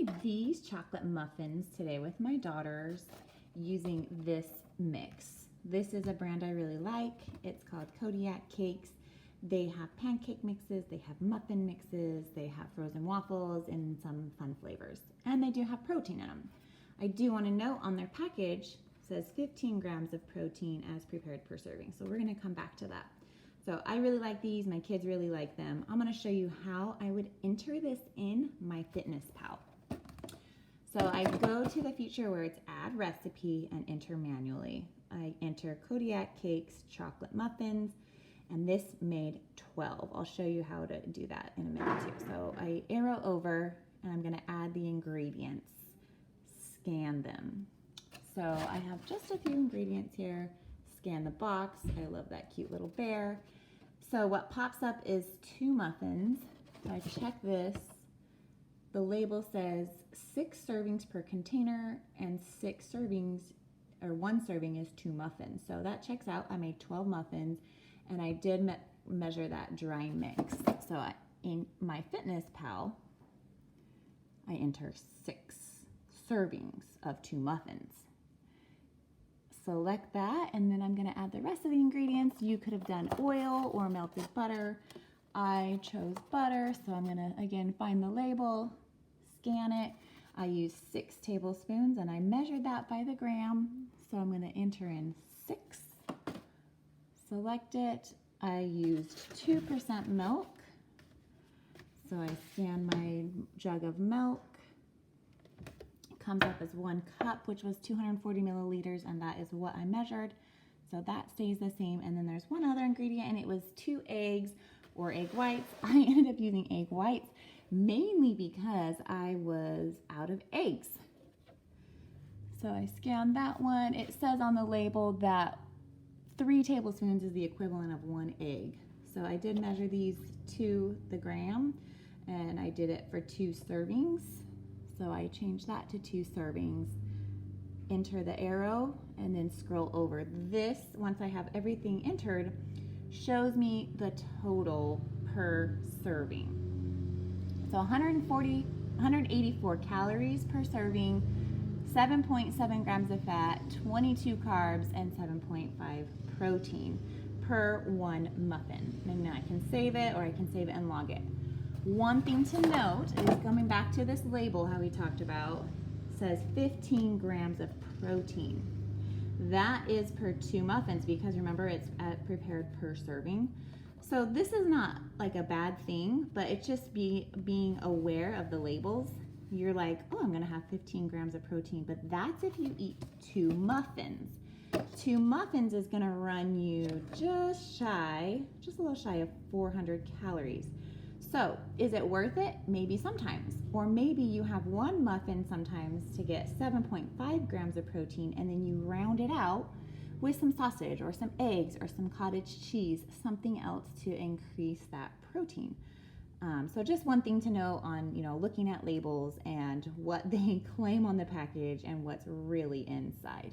made these chocolate muffins today with my daughters using this mix. This is a brand I really like. It's called Kodiak cakes. They have pancake mixes, they have muffin mixes, they have frozen waffles, and some fun flavors. And they do have protein in them. I do want to note on their package, it says 15 grams of protein as prepared per serving. So we're going to come back to that. So I really like these, my kids really like them. I'm going to show you how I would enter this in MyFitnessPal. So I go to the feature where it's add recipe and enter manually. I enter Kodiak cakes, chocolate muffins, and this made 12. I'll show you how to do that in a minute too. So I arrow over and I'm gonna add the ingredients, scan them. So I have just a few ingredients here. Scan the box, I love that cute little bear. So what pops up is 2 muffins. So I check this. The label says 6 servings per container and 6 servings, or 1 serving is 2 muffins. So that checks out. I made 12 muffins and I did measure that dry mix. So in MyFitnessPal, I enter 6 servings of 2 muffins. Select that, and then I'm gonna add the rest of the ingredients. You could have done oil or melted butter. I chose butter, so I'm gonna, again, find the label, scan it. I use 6 tablespoons, and I measured that by the gram. So I'm gonna enter in 6. Select it. I used 2% milk. So I scan my jug of milk. It comes up as 1 cup, which was 240 milliliters, and that is what I measured. So that stays the same. And then there's one other ingredient, and it was 2 eggs or egg whites. I ended up using egg whites mainly because I was out of eggs. So I scanned that one. It says on the label that 3 tablespoons is the equivalent of 1 egg. So I did measure these to the gram, and I did it for 2 servings. So I changed that to 2 servings. Enter the arrow and then scroll over. This, once I have everything entered, shows me the total per serving. So 184 calories per serving, 7.7 grams of fat, 22 carbs, and 7.5 protein per 1 muffin. And now I can save it, or I can save it and log it. One thing to note is, coming back to this label, how we talked about, says 15 grams of protein. That is per 2 muffins, because remember, it's prepared per serving. So this is not like a bad thing, but it's just being aware of the labels. You're like, oh, I'm gonna have 15 grams of protein, but that's if you eat 2 muffins. 2 muffins is gonna run you just a little shy of 400 calories. So is it worth it? Maybe sometimes. Or maybe you have 1 muffin sometimes to get 7.5 grams of protein, and then you round it out with some sausage or some eggs or some cottage cheese, something else to increase that protein. So just one thing to know on, looking at labels and what they claim on the package and what's really inside.